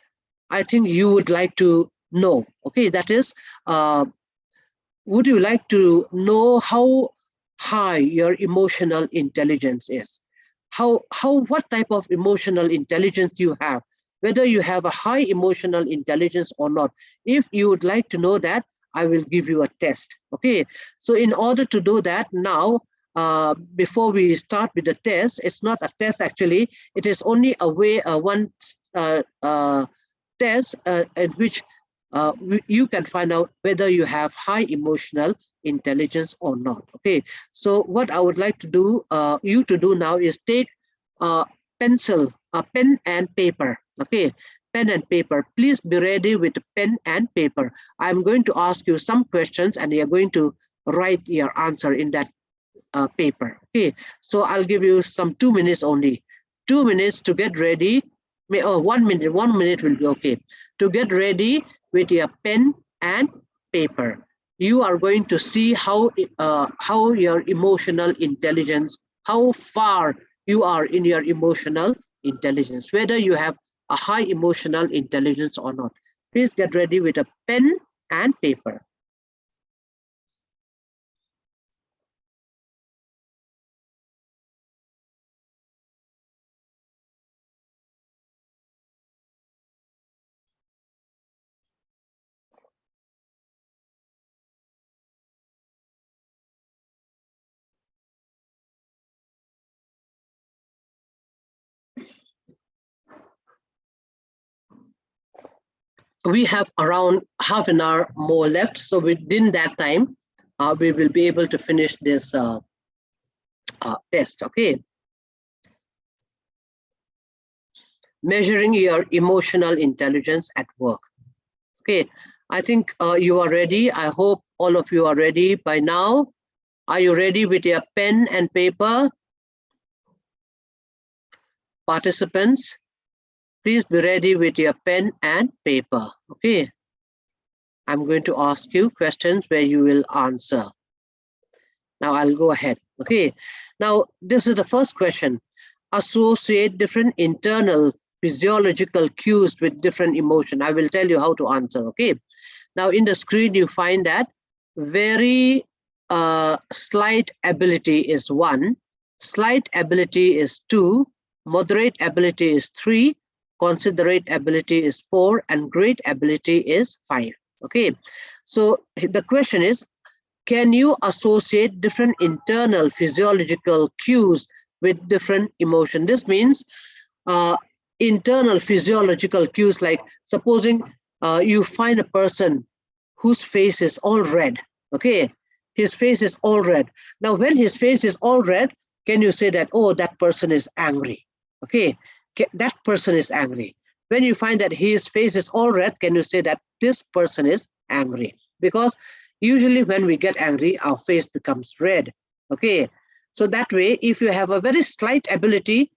S3: I think you would like to know. Okay, that is, would you like to know how high your emotional intelligence is? What type of emotional intelligence you have, whether you have a high emotional intelligence or not. If you would like to know that, I will give you a test. Okay, so in order to do that now, before we start with the test, it's not a test actually, it is only a way, one test in which you can find out whether you have high emotional intelligence or not. Okay, so what I would like to do, you to do now, is take a pencil, a pen and paper. Okay, pen and paper. Please be ready with pen and paper. I'm going to ask you some questions, and you're going to write your answer in that paper. Okay, so I'll give you some 2 minutes only. 2 minutes to get ready. 1 minute. 1 minute will be okay. To get ready with your pen and paper, you are going to see how your emotional intelligence, how far you are in your emotional intelligence, whether you have a high emotional intelligence or not. Please get ready with a pen and paper. We have around half an hour more left, so within that time we will be able to finish this test. Okay, measuring your emotional intelligence at work. Okay, I think you are ready. I hope all of you are ready by now. Are you ready with your pen and paper? Participants, please be ready with your pen and paper. Okay, I'm going to ask you questions where you will answer. Now I'll go ahead. Okay, now this is the first question. Associate different internal physiological cues with different emotion. I will tell you how to answer. Okay, now in the screen you find that very slight ability is 1, slight ability is 2, moderate ability is 3, considerate ability is 4, and great ability is 5. Okay, so the question is, can you associate different internal physiological cues with different emotion? This means internal physiological cues, like supposing you find a person whose face is all red. Okay, his face is all red. Now when his face is all red, can you say that, oh, that person is angry? Okay, that person is angry. when you find that his face is all red, can you say that this person is angry? Because usually when we get angry, our face becomes red. Okay, so that way, if you have a very slight ability,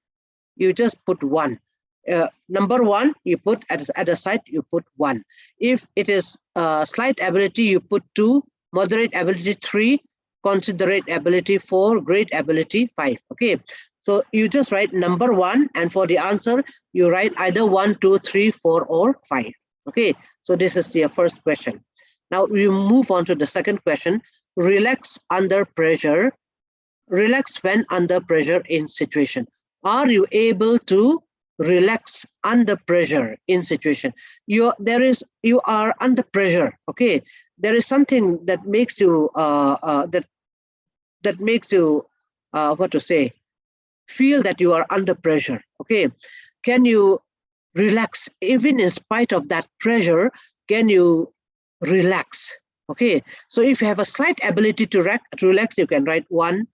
S3: you just put 1. Number 1, you put at the side, you put 1. If it is slight ability, you put 2, moderate ability 3, considerate ability 4, great ability 5. Okay, so you just write number 1, and for the answer, you write either 1, 2, 3, 4, or 5. Okay, so this is the first question. Now we move on to the second question. Relax under pressure. Relax when under pressure in situation. Are you able to relax under pressure in situation? You are under pressure. Okay, there is something that makes you that makes you what to say, feel that you are under pressure. Okay, can you relax even in spite of that pressure? Can you relax? Okay, so if you have a slight ability to relax, you can write 1.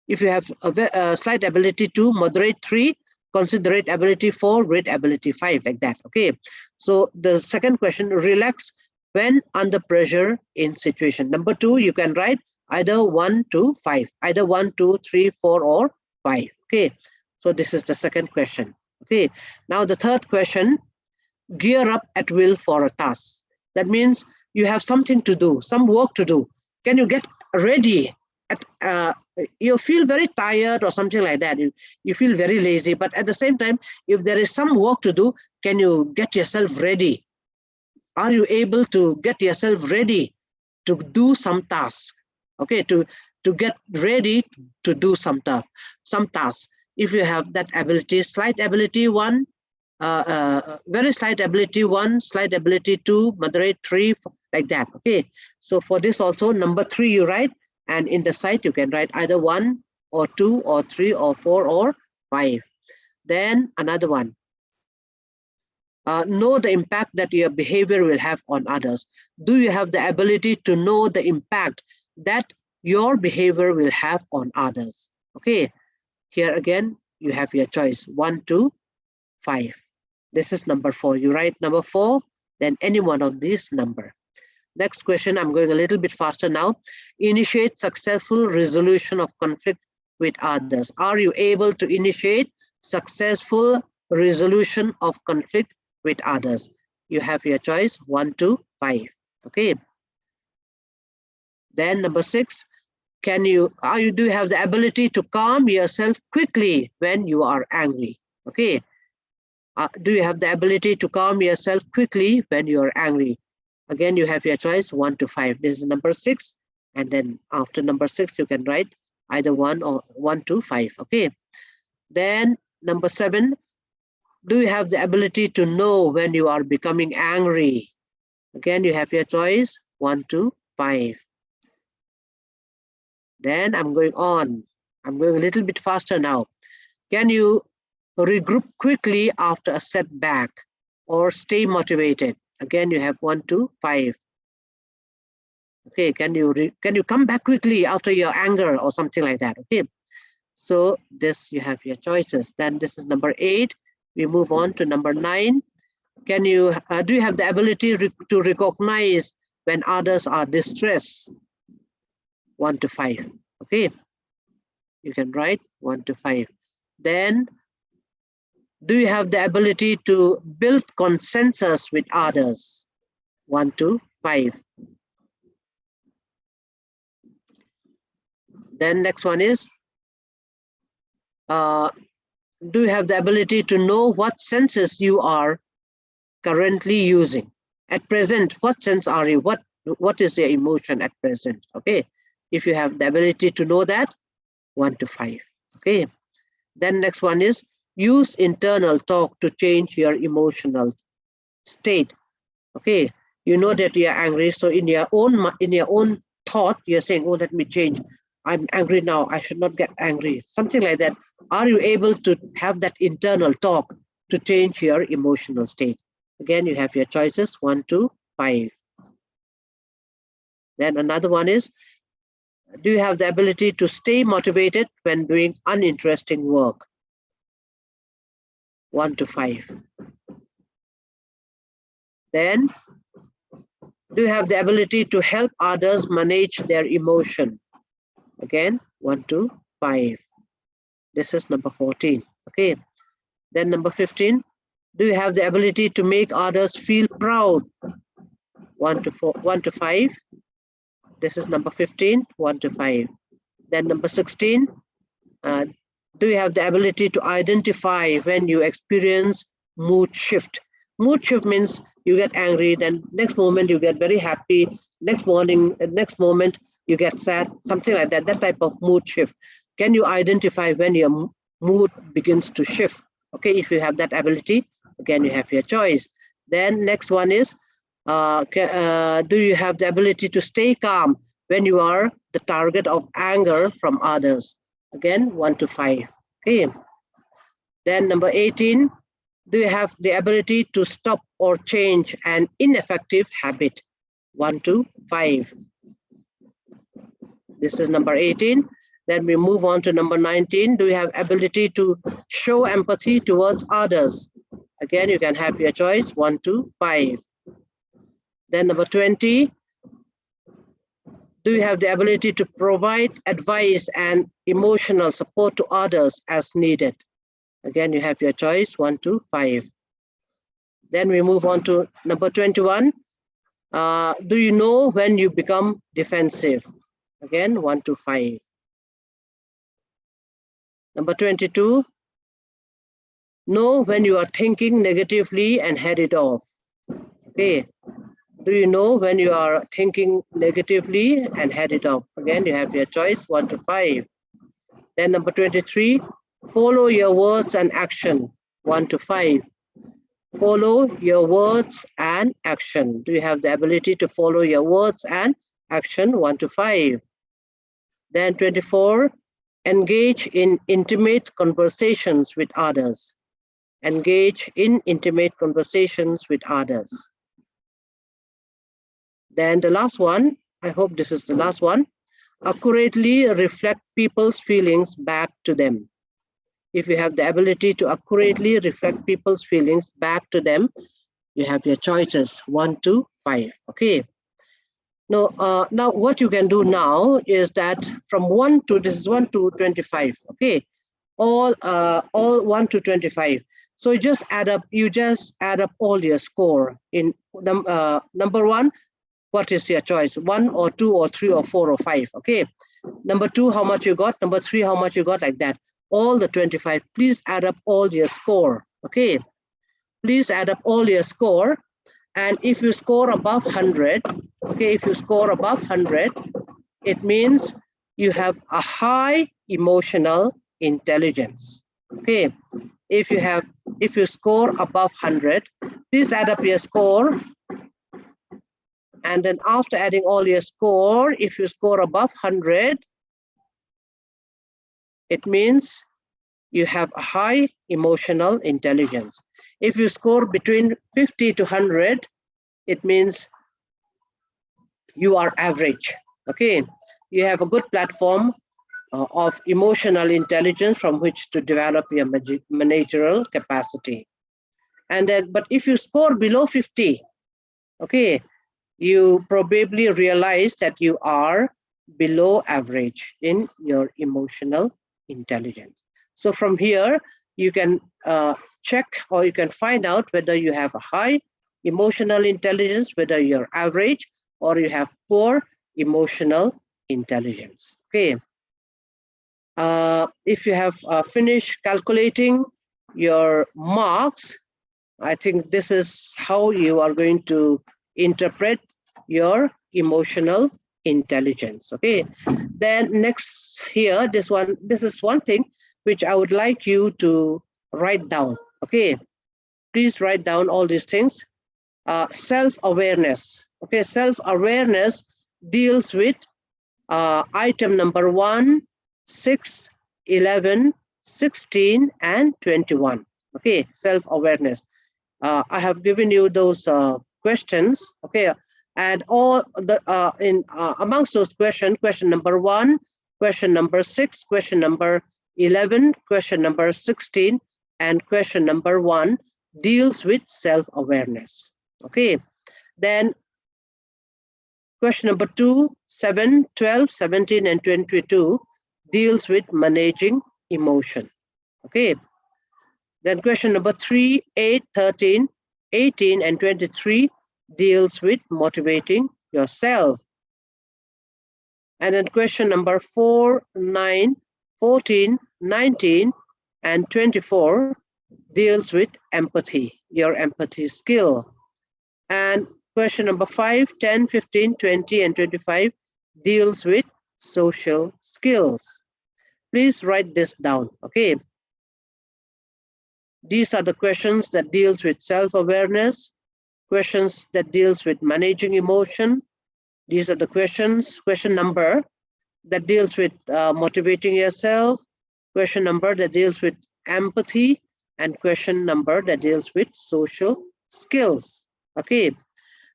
S3: If you have a slight ability 2, moderate 3, considerate ability 4, great ability 5, like that. Okay, so the second question, relax when under pressure in situation. Number 2, you can write either 1, 2, 5, either 1, 2, 3, 4, or 5. Okay, so this is the second question. Okay, now the third question, gear up at will for a task. That means you have something to do, some work to do. Can you get ready? You feel very tired or something like that. You feel very lazy, but at the same time, if there is some work to do, can you get yourself ready? Are you able to get yourself ready to do some task? Okay, to get ready to do some task. If you have that ability, slight ability 1, very slight ability 1, slight ability 2, moderate 3, like that. Okay, so for this also, number 3 you write, and in the side you can write either 1 or 2 or 3 or 4 or 5. Then another one, know the impact that your behavior will have on others. Do you have the ability to know the impact that your behavior will have on others? Okay, here again you have your choice, 1, 2, 5. This is number 4. You write number 4, then any one of these number. Next question, I'm going a little bit faster now. Initiate successful resolution of conflict with others. Are you able to initiate successful resolution of conflict with others? You have your choice, 1, 2, 5. Okay. Then number 6, do you have the ability to calm yourself quickly when you are angry? Okay. Do you have the ability to calm yourself quickly when you are angry? Again, you have your choice, 1 to 5. This is number 6. And then after number 6, you can write either 1 or 1 to 5. Okay. Then number 7, do you have the ability to know when you are becoming angry? Again, you have your choice, 1 to 5. Then I'm going on. I'm going a little bit faster now. Can you regroup quickly after a setback or stay motivated? Again, you have 1 to 5. Okay, can you come back quickly after your anger or something like that? Okay, so this you have your choices. Then this is number 8. We move on to number 9. Can you do you have the ability to recognize when others are distressed? 1 to 5. Okay, you can write 1 to 5. Then do you have the ability to build consensus with others? 1 to 5. Then next one is, do you have the ability to know what senses you are currently using? At present, what sense are you? What is your emotion at present? Okay, if you have the ability to know that, 1 to 5. Okay, then next one is, use internal talk to change your emotional state. Okay, you know that you are angry, so in your own thought, you're saying, oh, let me change. I'm angry now, I should not get angry. Something like that. Are you able to have that internal talk to change your emotional state? Again, you have your choices, 1 to 5. Then another one is, do you have the ability to stay motivated when doing uninteresting work? 1 to 5. Then, do you have the ability to help others manage their emotion? Again, 1 to 5. This is number 14. Okay. Then number 15. Do you have the ability to make others feel proud? 1 to 5. This is number 15. 1 to 5. Then number 16. Do you have the ability to identify when you experience mood shift? Mood shift means you get angry, then next moment you get very happy, next moment you get sad, something like that, that type of mood shift. Can you identify when your mood begins to shift? Okay, if you have that ability, again, you have your choice. Then next one is, do you have the ability to stay calm when you are the target of anger from others? Again, 1 to 5. Okay. Then number 18, do you have the ability to stop or change an ineffective habit? 1 to 5. This is number 18. Then we move on to number 19. Do you have ability to show empathy towards others? Again, you can have your choice, 1 to 5. Then number 20. Do you have the ability to provide advice and emotional support to others as needed? Again, you have your choice, 1 to 5. Then we move on to number 21. Do you know when you become defensive? Again, 1 to 5. Number 22. Know when you are thinking negatively and head it off. Okay. Do you know when you are thinking negatively and head it off? Again, you have your choice, 1 to 5. Then number 23, follow your words and action, 1 to 5. Follow your words and action. Do you have the ability to follow your words and action, 1 to 5? Then 24, engage in intimate conversations with others. Engage in intimate conversations with others. Then the last one, I hope this is the last one, accurately reflect people's feelings back to them. If you have the ability to accurately reflect people's feelings back to them, you have your choices, 1 to 5. Okay. Now, now what you can do now is that from 1 to, this is 1 to 25. Okay. All 1 to 25. So you just add up all your score in number 1. What is your choice? 1 or 2 or 3 or 4 or 5. Okay. Number 2, how much you got? Number 3, how much you got? Like that. All the 25. Please add up all your score. Okay. Please add up all your score. And if you score above 100, okay, if you score above 100, it means you have a high emotional intelligence. Okay. If you score above 100, please add up your score. And then after adding all your score, if you score above 100, it means you have a high emotional intelligence. If you score between 50 to 100, it means you are average. Okay, you have a good platform of emotional intelligence from which to develop your managerial capacity. And then, but if you score below 50, okay, you probably realize that you are below average in your emotional intelligence. So from here, you can check or you can find out whether you have a high emotional intelligence, whether you're average or you have poor emotional intelligence. Okay. If you have finished calculating your marks, I think this is how you are going to interpret your emotional intelligence. Okay. Then next here, this is one thing which I would like you to write down. Okay. Please write down all these things. Self-awareness. Okay. Self-awareness deals with item number 1, 6, 11, 16, and 21. Okay. Self-awareness. I have given you those questions. Okay. And all the amongst those questions, question number 1, question number 6, question number 11, question number 16, and question number 1 deals with self-awareness. Okay, then question number 2, 7, 12, 17, and 22 deals with managing emotion. Okay, then question number 3, 8, 13, 18, and 23 deals with motivating yourself. And then question number 4, 9, 14, 19, and 24 deals with empathy, your empathy skill. And question number 5, 10, 15, 20, and 25 deals with social skills. Please write this down, okay? These are the questions that deals with self-awareness, questions that deals with managing emotion. These are the questions, question number that deals with motivating yourself, question number that deals with empathy, and question number that deals with social skills. Okay,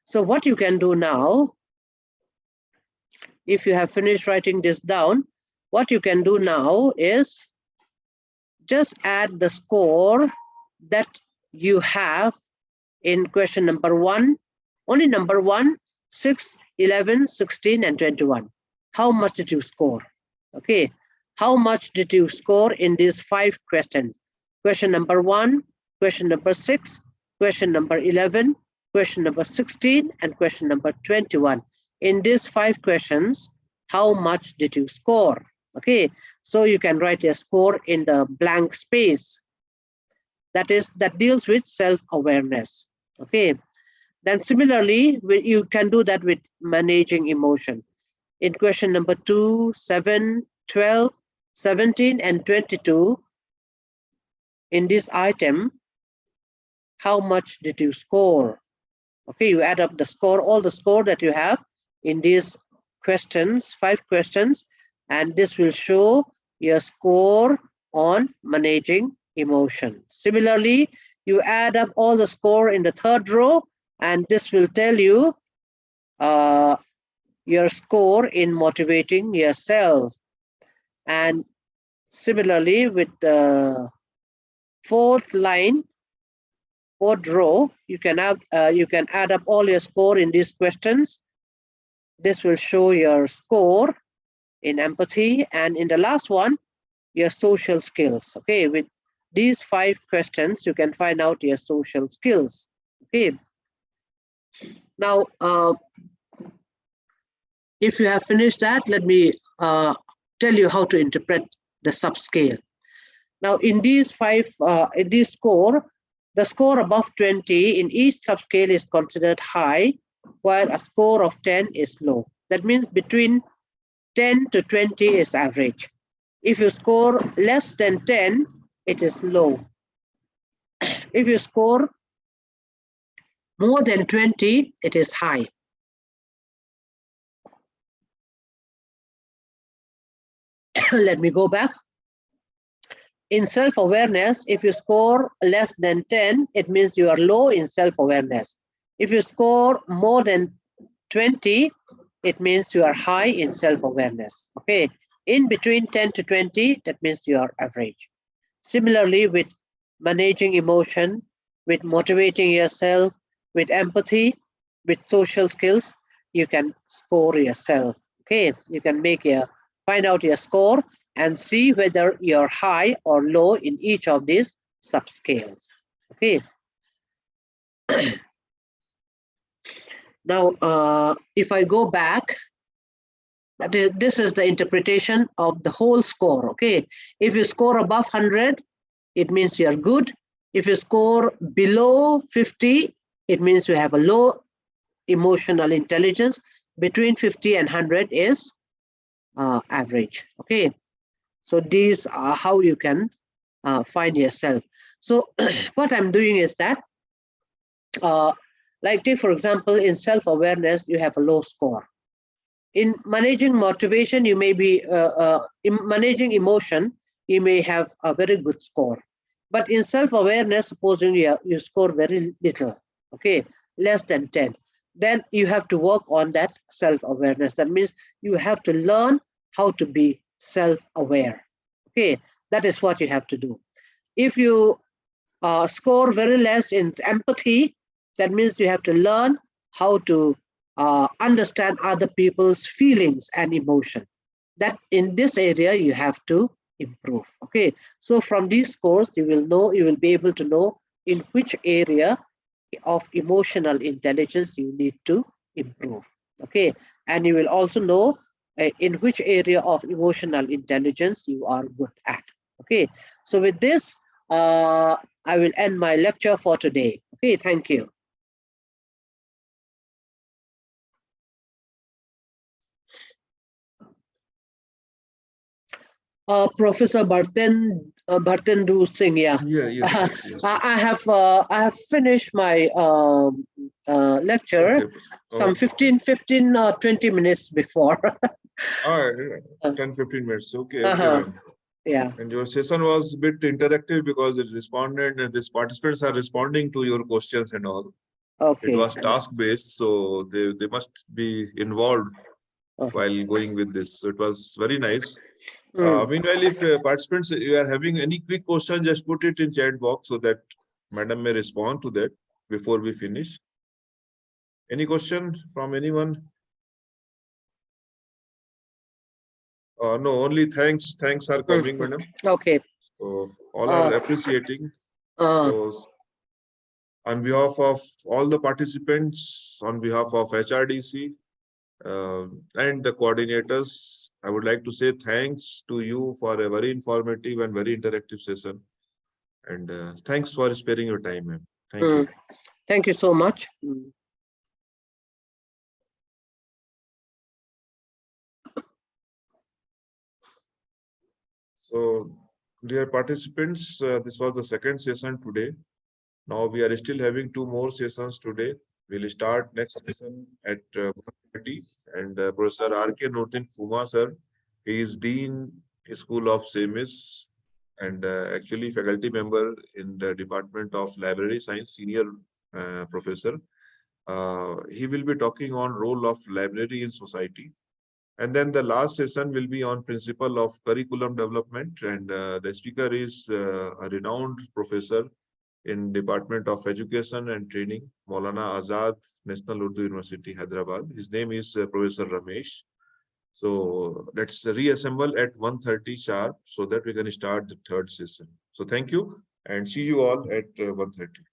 S3: so what you can do now, if you have finished writing this down, what you can do now is just add the score that you have in question number 1, only number 1, 6, 11, 16, and 21. How much did you score? Okay, how much did you score in these 5 questions? Question number 1, question number 6, question number 11, question number 16, and question number 21. In these 5 questions, how much did you score? Okay, so you can write a score in the blank space. That deals with self-awareness. Okay, then similarly, you can do that with managing emotion. In question number 2, 7, 12, 17, and 22, in this item, how much did you score? Okay, you add up the score, all the score that you have in these questions, 5 questions, and this will show your score on managing emotion. Similarly, you add up all the score in the 3rd row, and this will tell you your score in motivating yourself. And similarly, with the 4th line, 4th row, you can add up all your score in these questions. This will show your score in empathy, and in the last one, your social skills. Okay, with these 5 questions, you can find out your social skills. Okay. Now, if you have finished that, let me tell you how to interpret the subscale. Now, in these 5, in this score, the score above 20 in each subscale is considered high, while a score of 10 is low. That means between 10 to 20 is average. If you score less than 10, it is low. If you score more than 20, it is high. Let me go back. In self-awareness, if you score less than 10, it means you are low in self-awareness. If you score more than 20, it means you are high in self-awareness. Okay, in between 10 to 20, that means you are average. Similarly, with managing emotion, with motivating yourself, with empathy, with social skills, you can score yourself. Okay, you can find out your score and see whether you're high or low in each of these subscales. Okay. Now, if I go back, this is the interpretation of the whole score. Okay, if you score above 100, it means you're good. If you score below 50, it means you have a low emotional intelligence. Between 50 and 100 is average. Okay, so these are how you can find yourself. So what I'm doing is that, like take for example, in self-awareness, you have a low score. In managing motivation, you may be, in managing emotion, you may have a very good score. But in self-awareness, supposing you score very little, okay, less than 10, then you have to work on that self-awareness. That means you have to learn how to be self-aware. Okay, that is what you have to do. If you score very less in empathy, That means you have to learn how to understand other people's feelings and emotion. That in this area you have to improve. Okay, so from this course you will be able to know in which area of emotional intelligence you need to improve. Okay, and you will also know in which area of emotional intelligence you are good at. Okay, so with this I will end my lecture for today. Okay, thank you. Professor Bhartendu Singh, yeah.
S2: Yes.
S3: I have finished my lecture
S2: Okay.
S3: some
S2: Okay.
S3: 15 or 20 minutes before.
S2: 10-15 minutes. Okay,
S3: Uh-huh.
S2: ma'am.
S3: Yeah.
S2: And your session was a bit interactive because it responded and these participants are responding to your questions and all. It
S3: Okay.
S2: was task-based, so they must be involved while going with this. So it was very nice.
S3: Mm.
S2: Meanwhile, if participants you are having any quick question, just put it in chat box so that madam may respond to that before we finish. Any question from anyone? No, only thanks. Thanks are coming, madam.
S3: Okay.
S2: So all are appreciating.
S3: Uh,
S2: So on behalf of all the participants, on behalf of HRDC and the coordinators, I would like to say thanks to you for a very informative and very interactive session. And thanks for sparing your time, ma'am. Thank you.
S3: Thank you so much.
S2: So, dear participants, this was the second session today. Now we are still having two more sessions today. We'll start next session at 1:30, and Professor R.K. Nuruddin Fuma, sir, he is Dean School of SEMIS and actually faculty member in the Department of Library Science, senior professor. He will be talking on role of library in society. And then the last session will be on principle of curriculum development. And the speaker is a renowned professor in Department of Education and Training, Maulana Azad, National Urdu University, Hyderabad. His name is Professor Ramesh. So let's reassemble at 1:30 sharp so that we can start the third session. So thank you and see you all at 1:30.